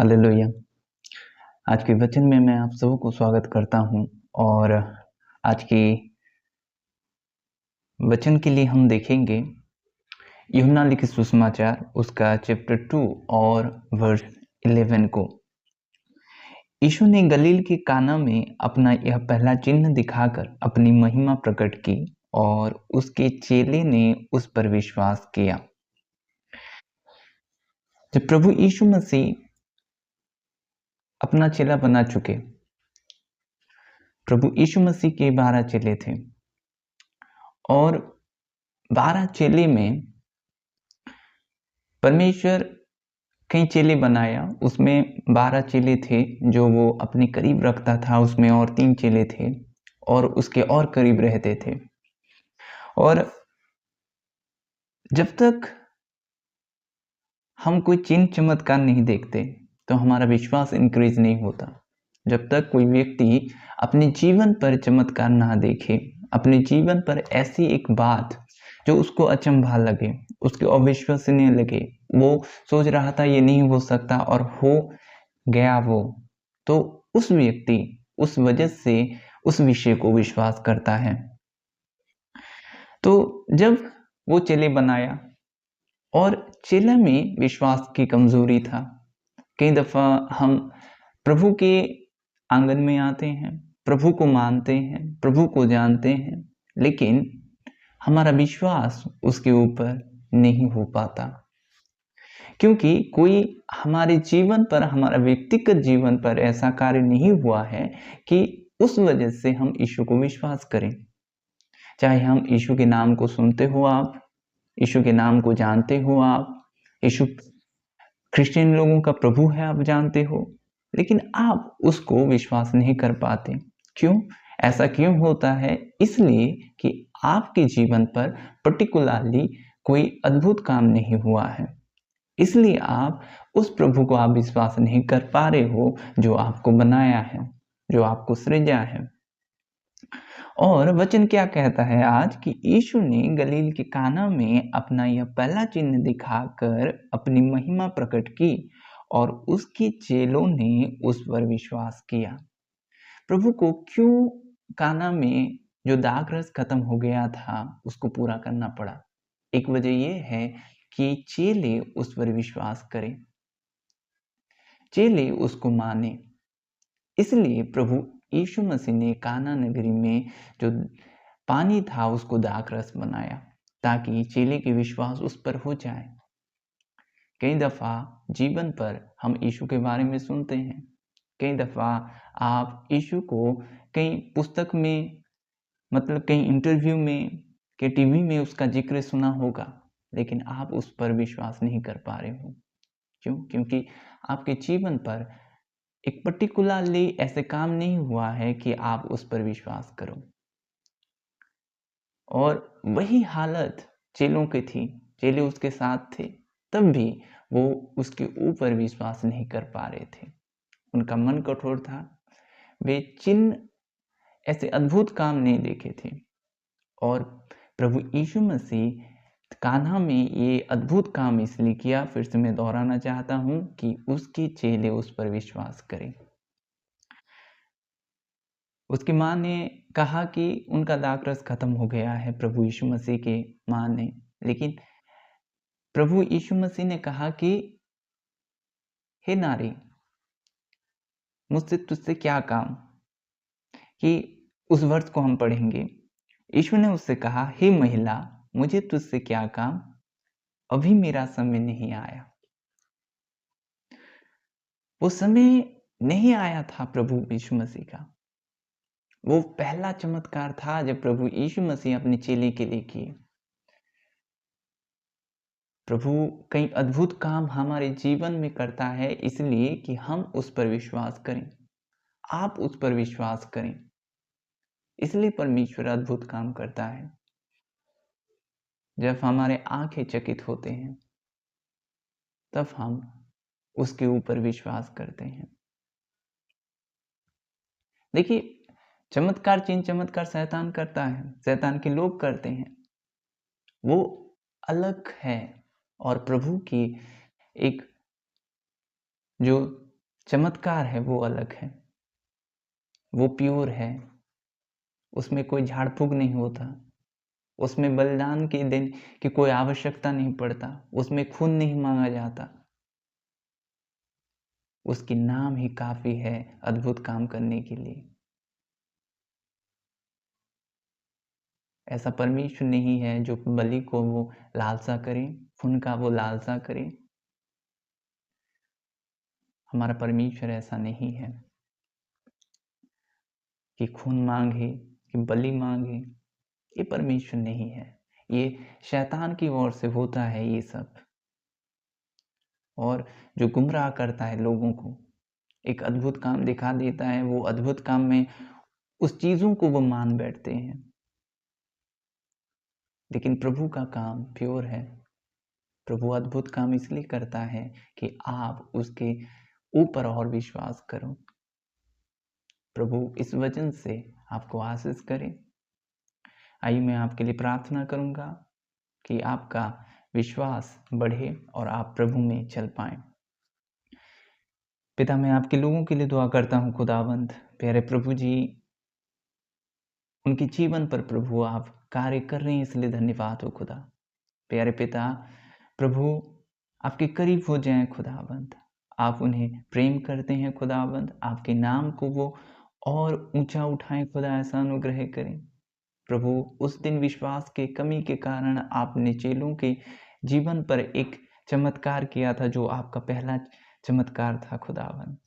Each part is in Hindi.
हालेलुया। आज के वचन में मैं आप सबों को स्वागत करता हूँ और आज की वचन के लिए हम देखेंगे यूहन्ना लिखित सुसमाचार उसका चैप्टर 2 और वर्स 11 को। यीशु ने गलील के काना में अपना यह पहला चिन्ह दिखाकर अपनी महिमा प्रकट की और उसके चेले ने उस पर विश्वास किया। जब प्रभु यीशु मसीह अपना चेला बना चुके, प्रभु यीशु मसीह के 12 चेले थे और 12 चेले में परमेश्वर कई चेले बनाया। उसमें 12 चेले थे जो वो अपने करीब रखता था, उसमें और 3 चेले थे और उसके और करीब रहते थे। और जब तक हम कोई चिन्ह चमत्कार नहीं देखते तो हमारा विश्वास इंक्रीज नहीं होता। जब तक कोई व्यक्ति अपने जीवन पर चमत्कार ना देखे, अपने जीवन पर ऐसी एक बात जो उसको अचंभा लगे, उसके अविश्वसनीय लगे, वो सोच रहा था ये नहीं हो सकता और हो गया वो, तो उस व्यक्ति उस वजह से उस विषय को विश्वास करता है। तो जब वो चेले बनाया और चेले में विश्वास की कमजोरी था। कई दफा हम प्रभु के आंगन में आते हैं, प्रभु को मानते हैं, प्रभु को जानते हैं, लेकिन हमारा विश्वास उसके ऊपर नहीं हो पाता, क्योंकि कोई हमारे जीवन पर, हमारा व्यक्तिगत जीवन पर ऐसा कार्य नहीं हुआ है कि उस वजह से हम यीशु को विश्वास करें। चाहे हम यीशु के नाम को सुनते हो, आप यीशु के नाम को जानते हो, आप यीशु क्रिश्चियन लोगों का प्रभु है, आप जानते हो, लेकिन आप उसको विश्वास नहीं कर पाते। क्यों? ऐसा क्यों होता है? इसलिए कि आपके जीवन पर पर्टिकुलरली कोई अद्भुत काम नहीं हुआ है, इसलिए आप उस प्रभु को आप विश्वास नहीं कर पा रहे हो जो आपको बनाया है, जो आपको सृजा है। और वचन क्या कहता है आज कि यीशु ने गलील के काना में अपना यह पहला चिन्ह दिखाकर अपनी महिमा प्रकट की और उसके चेलों ने उस पर विश्वास किया। प्रभु को क्यों काना में जो दाग रस खत्म हो गया था उसको पूरा करना पड़ा? एक वजह यह है कि चेले उस पर विश्वास करें, चेले उसको माने। इसलिए प्रभु यीशु मसीह ने काना नगरी में जो पानी था उसको दाख रस बनाया ताकि चेले के विश्वास उस पर हो जाए। कई दफा जीवन पर हम यीशु के बारे में सुनते हैं, कई दफा आप यीशु को कई पुस्तक में, मतलब कई इंटरव्यू में, के टीवी में उसका जिक्र सुना होगा, लेकिन आप उस पर विश्वास नहीं कर पा रहे हो। क्यों? क्योंकि आपके जीवन पर एक पर्टिकुलरली ऐसे काम नहीं हुआ है कि आप उस पर विश्वास करो। और वही हालत चेलों की थी, चेले उसके साथ थे, तब भी वो उसके ऊपर विश्वास नहीं कर पा रहे थे। उनका मन कठोर था, वे चिन्ह ऐसे अद्भुत काम नहीं देखे थे। और प्रभु यीशु मसीह कान्हा में ये अद्भुत काम इसलिए किया, फिर से मैं दोहराना चाहता हूँ, कि उसके चेले उस पर विश्वास करें। उसकी माँ ने कहा कि उनका दाग रस खत्म हो गया है, प्रभु यीशु मसीह के माँ ने, लेकिन प्रभु यीशु मसीह ने कहा कि हे नारी, मुझसे तुझसे क्या काम, कि उस वर्ष को हम पढ़ेंगे। यीशु ने उससे कहा, हे महिला, मुझे तुझसे क्या काम, अभी मेरा समय नहीं आया। वो समय नहीं आया था प्रभु यीशु मसीह का। वो पहला चमत्कार था जब प्रभु यीशु मसीह अपने चेले के लिए किए। प्रभु कई अद्भुत काम हमारे जीवन में करता है इसलिए कि हम उस पर विश्वास करें, आप उस पर विश्वास करें, इसलिए परमेश्वर अद्भुत काम करता है। जब हमारे आंखें चकित होते हैं तब हम उसके ऊपर विश्वास करते हैं। देखिए, चमत्कार, चिन्ह चमत्कार शैतान करता है, शैतान के लोग करते हैं, वो अलग है। और प्रभु की एक जो चमत्कार है वो अलग है, वो प्योर है, उसमें कोई झाड़ फूक नहीं होता, उसमें बलिदान के दिन की कोई आवश्यकता नहीं पड़ता, उसमें खून नहीं मांगा जाता। उसकी नाम ही काफी है अद्भुत काम करने के लिए। ऐसा परमेश्वर नहीं है जो बलि को वो लालसा करे, खून का वो लालसा करे। हमारा परमेश्वर ऐसा नहीं है कि खून मांगे, कि बलि मांगे। ये परमेश्वर नहीं है, ये शैतान की ओर से होता है ये सब। और जो गुमराह करता है लोगों को, एक अद्भुत काम दिखा देता है, वो अद्भुत काम में उस चीजों को वो मान बैठते हैं। लेकिन प्रभु का काम प्योर है। प्रभु अद्भुत काम इसलिए करता है कि आप उसके ऊपर और विश्वास करो। प्रभु इस वचन से आपको आशीष करे। आइए मैं आपके लिए प्रार्थना करूंगा कि आपका विश्वास बढ़े और आप प्रभु में चल पाए। पिता, मैं आपके लोगों के लिए दुआ करता हूँ खुदावंद, प्यारे प्रभु जी, उनके जीवन पर प्रभु आप कार्य कर रहे हैं, इसलिए धन्यवाद हो खुदा। प्यारे पिता, प्रभु आपके करीब हो जाएं खुदावंद, आप उन्हें प्रेम करते हैं खुदावंद, आपके नाम को वो और ऊंचा उठाएं खुदा, ऐसा अनुग्रह करें प्रभु। उस दिन विश्वास के कमी के कारण आपने चेलों के जीवन पर एक चमत्कार किया था, जो आपका पहला चमत्कार था खुदावंद।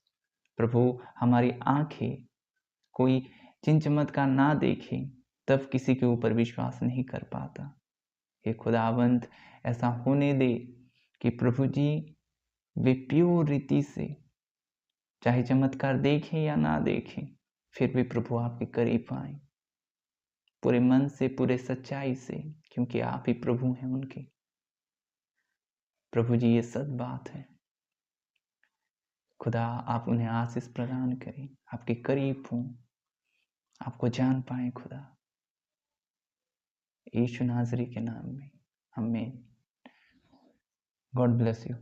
प्रभु, हमारी आंखें कोई चिन्ह चमत्कार ना देखे तब किसी के ऊपर विश्वास नहीं कर पाता। हे खुदावंत, ऐसा होने दे कि प्रभु जी वे प्योर रीति से, चाहे चमत्कार देखें या ना देखें, फिर भी प्रभु आपके करीब आए, पूरे मन से, पूरे सच्चाई से, क्योंकि आप ही प्रभु हैं उनके। प्रभु जी, ये सच बात है खुदा, आप उन्हें आशीष प्रदान करें, आपके करीब हों, आपको जान पाए खुदा, यीशु नाज़री के नाम में, आमीन। God bless you.